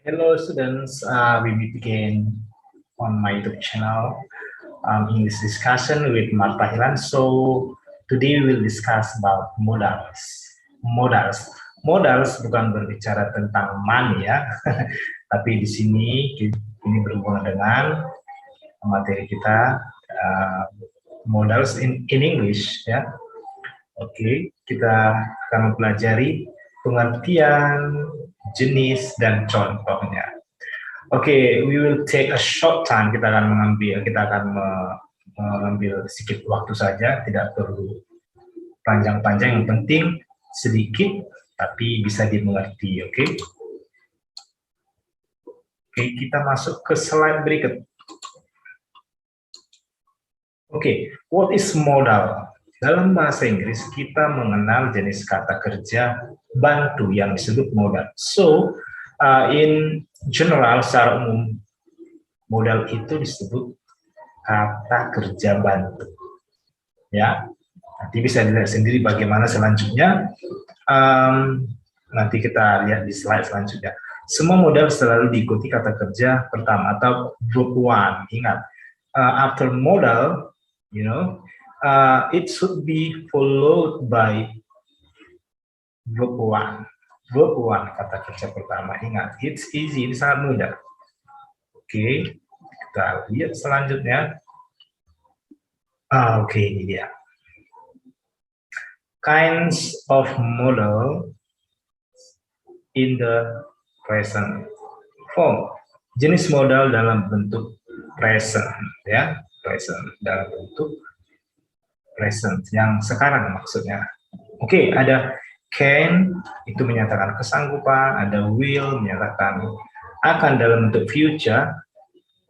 Hello students, we meet again on my YouTube channel in this discussion with Marta Hilan. So today we will discuss about modals. Modals, modals bukan berbicara tentang money ya, tapi di sini ini berhubungan dengan materi kita modals in English ya. Oke, kita akan mempelajari pengertian, jenis, dan contohnya. Oke, we will take a short time. Kita akan mengambil sedikit waktu saja, tidak perlu panjang-panjang. Yang penting sedikit, tapi bisa dimengerti. Oke, kita masuk ke slide berikut. Oke, what is modal? Dalam bahasa Inggris, kita mengenal jenis kata kerja bantu yang disebut modal. So, in general, secara umum, modal itu disebut kata kerja bantu. Ya, nanti bisa dilihat sendiri bagaimana selanjutnya. Nanti kita lihat di slide selanjutnya. Semua modal selalu diikuti kata kerja pertama atau verb one. Ingat, after modal, it should be followed by verb one. Verb one kata kerja pertama. Ingat, it's easy, ini sangat mudah. Oke, kita lihat selanjutnya. Oke, ini dia. Kinds of modal in the present form. Jenis modal dalam bentuk present, ya, present dalam bentuk present yang sekarang maksudnya. Oke, ada can itu menyatakan kesanggupan, ada will menyatakan akan dalam bentuk future,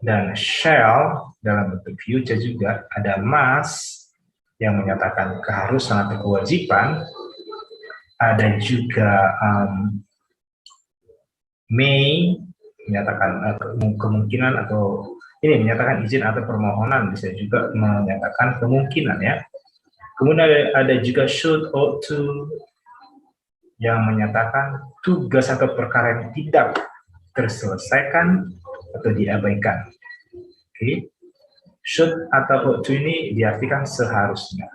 dan shall dalam bentuk future juga, ada must yang menyatakan keharusan atau kewajiban, ada juga may menyatakan kemungkinan atau ini menyatakan izin atau permohonan, bisa juga menyatakan kemungkinan ya. Kemudian ada juga should, ought to yang menyatakan tugas atau perkara yang tidak terselesaikan atau diabaikan. Oke. Should atau ought to ini diartikan seharusnya.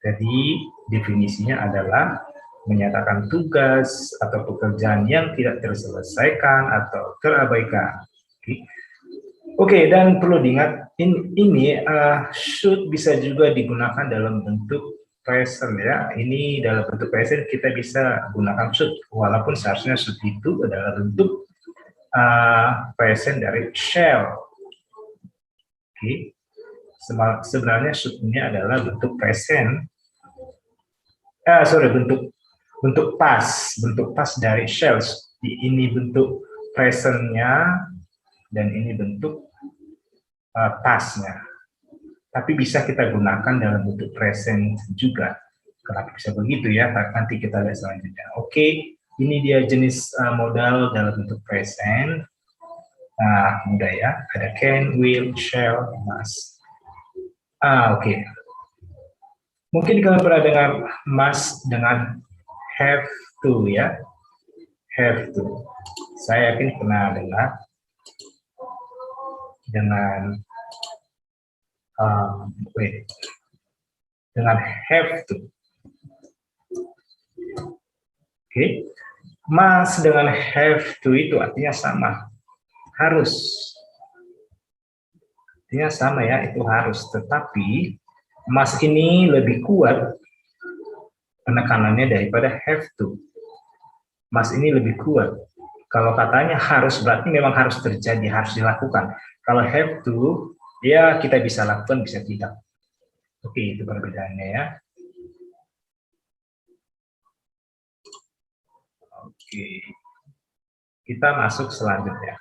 Jadi definisinya adalah menyatakan tugas atau pekerjaan yang tidak terselesaikan atau terabaikan. Oke, dan perlu diingat ini should bisa juga digunakan dalam bentuk present ya. Ini dalam bentuk present kita bisa gunakan should, walaupun seharusnya should itu adalah bentuk present dari shall. Oke. Sebenarnya should ini adalah bentuk present. Bentuk past dari shall. Ini bentuk presentnya dan ini bentuk pastnya. Tapi bisa kita gunakan dalam bentuk present juga. Kenapa bisa begitu ya? Nanti kita lihat selanjutnya. Oke, ini dia jenis modal dalam bentuk present. Nah, mudah ya. Ada can, will, shall, must. Oke. Mungkin kalian pernah dengar must dengan have to ya. Have to. Saya yakin pernah dengar dengan dengan have to. Oke. Must dengan have to itu artinya sama. Harus. Artinya sama ya, itu harus. Tetapi must ini lebih kuat penekanannya daripada have to. Must ini lebih kuat. Kalau katanya harus, berarti memang harus terjadi, harus dilakukan. Kalau have to, ya kita bisa lakukan, bisa tidak. Oke, itu perbedaannya ya. Oke. Kita masuk selanjutnya.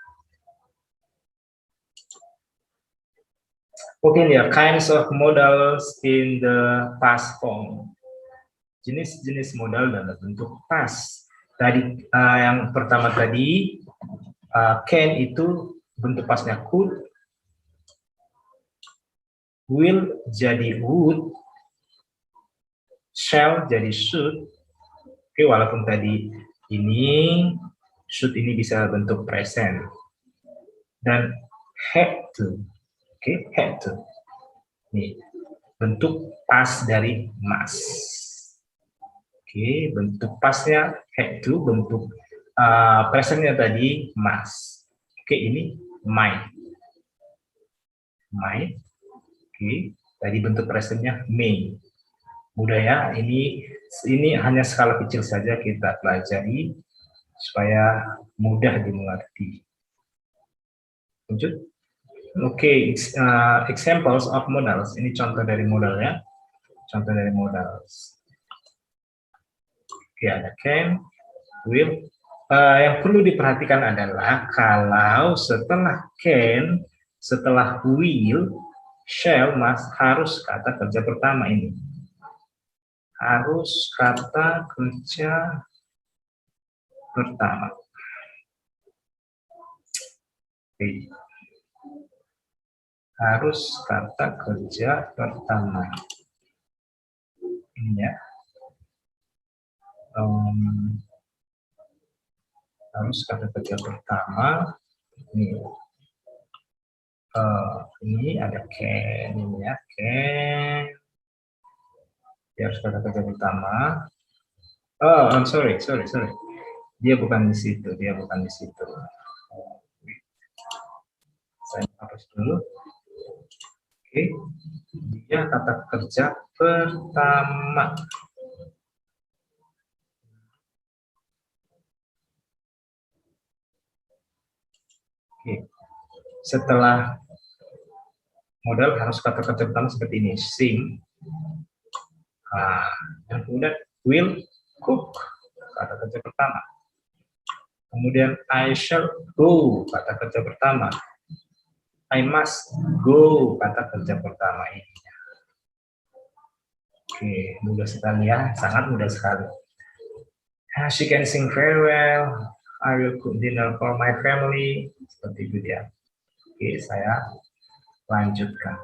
Oke, lihat kinds of modals in the past form. Jenis-jenis modal dalam bentuk past. Tadi yang pertama tadi can itu bentuk pastnya could, will jadi would, shall jadi should. Oke, walaupun tadi ini Should ini bisa bentuk present. Dan had to. Oke, had to. Nih, bentuk past dari must. Oke, bentuk pastnya had to, bentuk presentnya tadi must. Oke, ini might. Might. Oke, tadi bentuk presentnya may. Mudah ya, ini hanya skala kecil saja kita pelajari supaya mudah dimengerti. Lanjut. Oke, examples of modals. Ini contoh dari modal ya. Contoh dari modals. Oke, ada can, will. Yang perlu diperhatikan adalah kalau setelah can, setelah will, shall, must, harus kata kerja pertama ini. Harus kata kerja pertama. Oke. Harus kata kerja pertama. Ini ya. Harus kata kerja pertama. Ini ada can, ini ya, can. Dia harus kata kerja pertama. Oh, I'm sorry. Dia bukan di situ, Saya hapus dulu. Oke, dia kata kerja pertama. Oke, setelah modal harus kata kerja pertama seperti ini, sing. Dan kemudian will cook, kata kerja pertama. Kemudian I shall go, kata kerja pertama. I must go, kata kerja pertama ini. Oke, mudah sekali ya, sangat mudah sekali. She can sing very well. I will cook dinner for my family. Seperti itu dia. Oke, saya lanjutkan.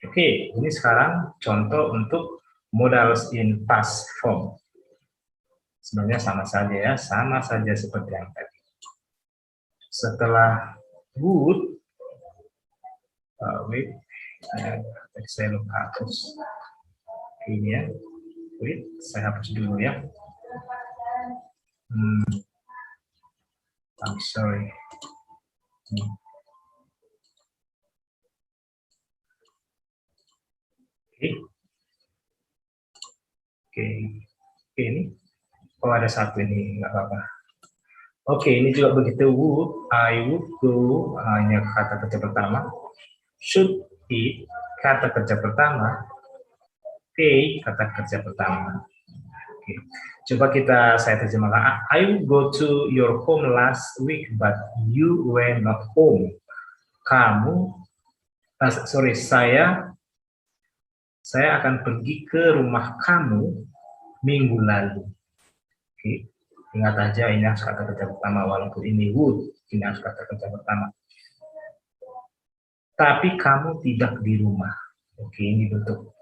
Oke, ini sekarang contoh untuk modals in past form. Sebenarnya sama saja ya, sama saja seperti yang tadi. Setelah would, wait, saya lupa hapus ini ya. Wait, saya hapus dulu ya. I'm sorry. Oke, ini. Oh, ada satu ini, nggak apa-apa. Oke, ini juga begitu. Would, I would go, hanya kata kerja pertama. Should eat, kata kerja pertama. Pay, kata kerja pertama. Oke. Coba saya terjemahkan. I will go to your home last week, but you were not home. Saya akan pergi ke rumah kamu minggu lalu. Oke. Ingat aja ini harus kata kerja pertama, walaupun ini would, ini harus kata kerja pertama. Tapi kamu tidak di rumah. Oke, ini bentuk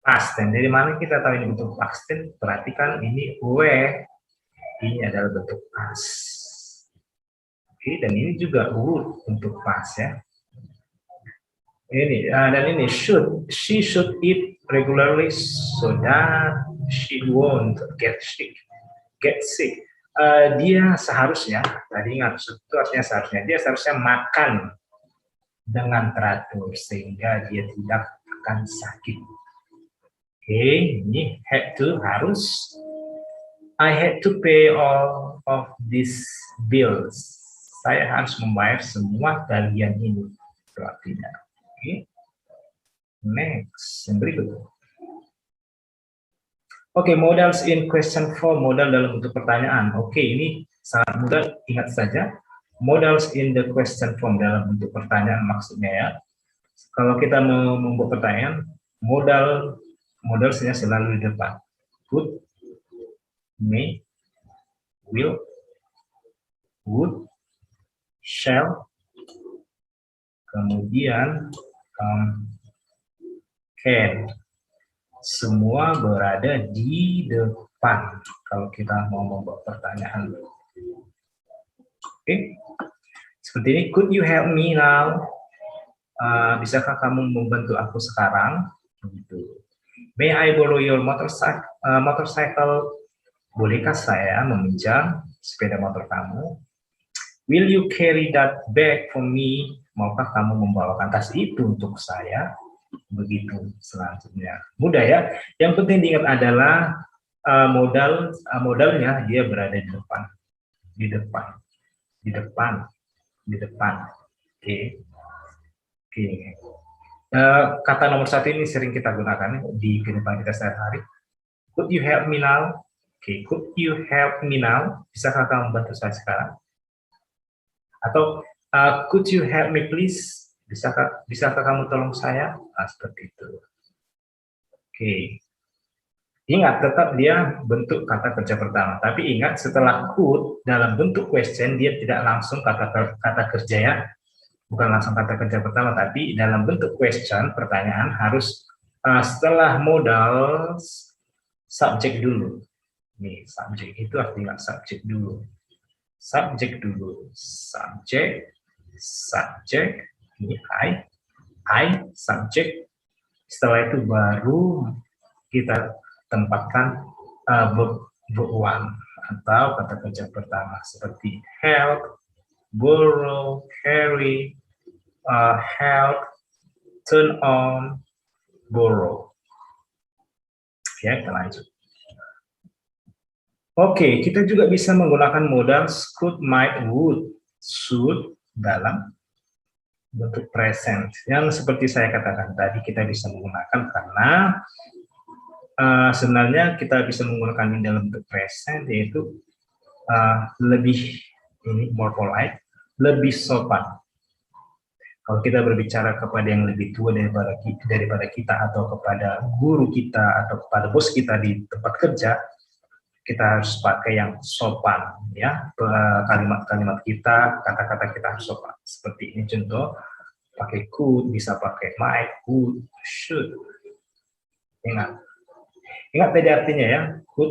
past tense. Dari mana kita tahu ini bentuk past tense? Perhatikan ini were, ini adalah bentuk past. Oke, dan ini juga would untuk past ya. Ini dan ini should, she should eat regularly so that she won't get sick. Dia seharusnya, tadi ingat itu artinya seharusnya, dia seharusnya makan dengan teratur sehingga dia tidak akan sakit. Oke, ini had to, harus. I had to pay all of these bills. Saya harus membayar semua tagihan ini. Itu artinya. Oke. Next, yang berikut. Oke, modals in question form, modal dalam bentuk pertanyaan. Oke, ini sangat mudah, ingat saja. Modals in the question form dalam bentuk pertanyaan maksudnya ya. Kalau kita mau membuat pertanyaan, modalnya selalu di depan. Could, may, will, would, shall, kemudian can. Semua berada di depan. Kalau kita mau membuat pertanyaan. Oke. Seperti ini, could you help me now? Bisakah kamu membantu aku sekarang? Begitu. May I borrow your motorcycle? Bolehkah saya meminjam sepeda motor kamu? Will you carry that bag for me? Maukah kamu membawakan tas itu untuk saya? Begitu selanjutnya. Mudah ya. Yang penting diingat adalah modalnya dia berada di depan, di depan, di depan, di depan. Oke, oke. Kata nomor satu ini sering kita gunakan di kehidupan kita sehari-hari. Could you help me now? Oke, could you help me now? Bisakah kamu bantu saya sekarang? Atau could you help me please? Bisakah kamu tolong saya? Nah, seperti itu. Oke. Ingat, tetap dia bentuk kata kerja pertama. Tapi ingat, setelah could dalam bentuk question, dia tidak langsung kata kerja ya. Bukan langsung kata kerja pertama, tapi dalam bentuk question, pertanyaan harus setelah modal subjek dulu. Nih, subjek itu artinya subjek dulu. Subjek dulu. Subjek, subjek, ini I, subjek. Setelah itu baru kita tempatkan verb one atau kata kerja pertama seperti help, borrow, carry, help, turn on, borrow. Ya, kita lanjut. Oke, kita juga bisa menggunakan modal could, might, would, should dalam bentuk present. Yang seperti saya katakan tadi, kita bisa menggunakan karena sebenarnya kita bisa menggunakan ini dalam bentuk present, yaitu lebih ini more polite, lebih sopan. Kalau kita berbicara kepada yang lebih tua daripada kita atau kepada guru kita atau kepada bos kita di tempat kerja, kita harus pakai yang sopan ya, kalimat-kalimat kita, kata-kata kita harus sopan. Seperti ini contoh, pakai could, bisa pakai might, would, should. Ingat tadi artinya ya, could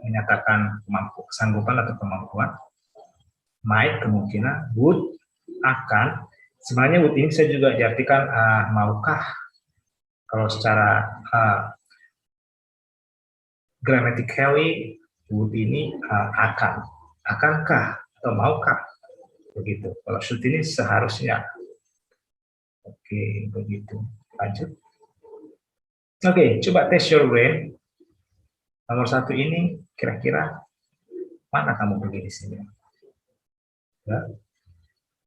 menyatakan kesanggupan atau kemampuan, might kemungkinan, would akan. Sebenarnya would ini saya juga diartikan maukah. Kalau secara grammatically would ini akan, akankah atau maukah, begitu. Kalau should ini seharusnya. Oke, begitu. Lanjut. Oke, coba test your brain. Nomor satu ini kira-kira mana kamu pergi di sini? Ya.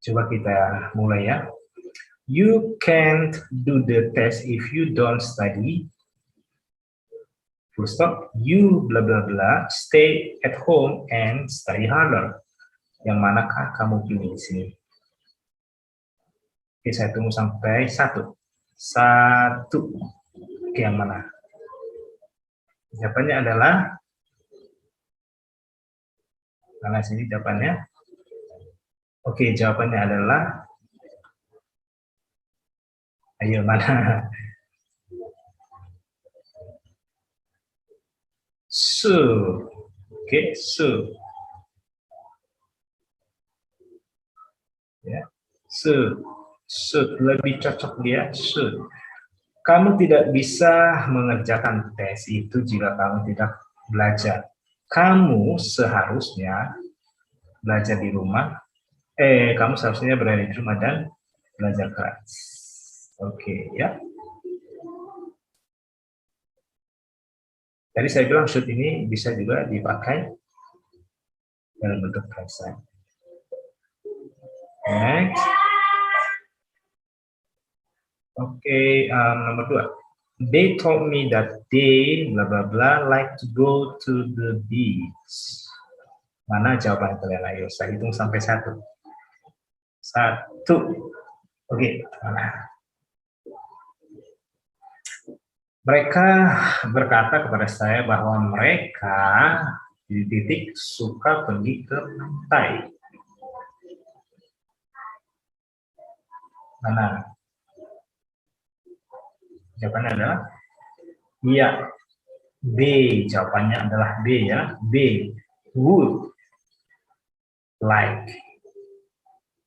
Coba kita mulai ya. You can't do the test if you don't study. Full stop. You bla bla bla stay at home and study harder. Yang manakah kamu pilih di sini? Oke, saya tunggu sampai satu. Oke, yang mana? Jawabannya adalah mana sini jawabannya? Oke, jawabannya adalah ayo mana? Oke, ya, should lebih cocok dia should. Kamu tidak bisa mengerjakan tes itu jika kamu tidak belajar. Kamu seharusnya belajar di rumah. Kamu seharusnya berada di rumah dan belajar keras. Oke, ya. Tadi saya bilang should ini bisa juga dipakai dalam bentuk present. Next. Oke, nomor 2. They told me that they bla bla bla like to go to the beach. Mana jawaban kalian? Ayo, saya hitung sampai 1. 1. Oke, mana? Mereka berkata kepada saya bahwa mereka di titik suka pergi ke pantai. Mana? Jawabannya adalah Iya, B. Jawabannya adalah B ya. B. Would like.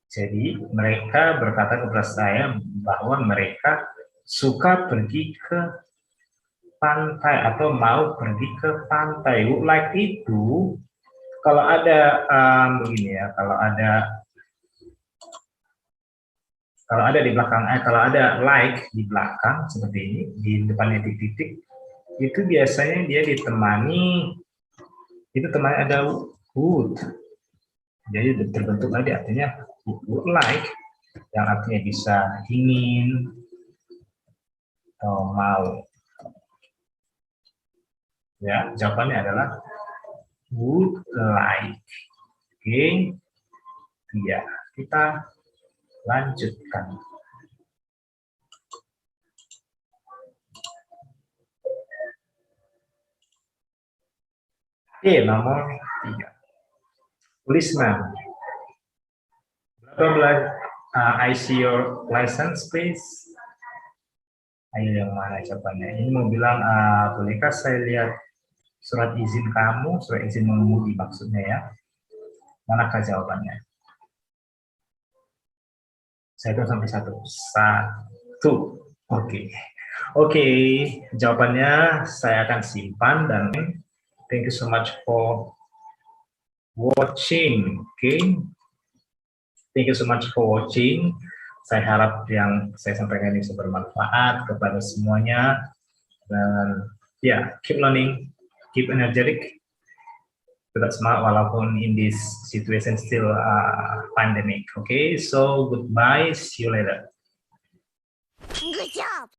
Jadi mereka berkata kepada saya bahwa mereka suka pergi ke pantai atau mau pergi ke pantai. Would like itu kalau ada begini ya, kalau ada di belakang, kalau ada like di belakang seperti ini, di depannya titik-titik, itu biasanya dia ditemani, itu temannya ada would. Jadi terbentuk lagi artinya would like, yang artinya bisa ingin atau mau. Ya, jawabannya adalah would like. Oke, ya kita lanjutkan. Oke, nomor 3. Policeman. I see your license, please. Ayo, yang mana jawabannya? Ini mau bilang, bolehkah saya lihat surat izin kamu, surat izin mengemudi maksudnya ya. Manakah jawabannya? Saya hitung sampai 1. Oke. Oke, jawabannya saya akan simpan dan thank you so much for watching. Oke. Thank you so much for watching. Saya harap yang saya sampaikan ini bisa bermanfaat kepada semuanya. Dan ya, keep learning, keep energetic. Tetap semangat walaupun in this situation still pandemic. Okay, so goodbye, see you later. Good job.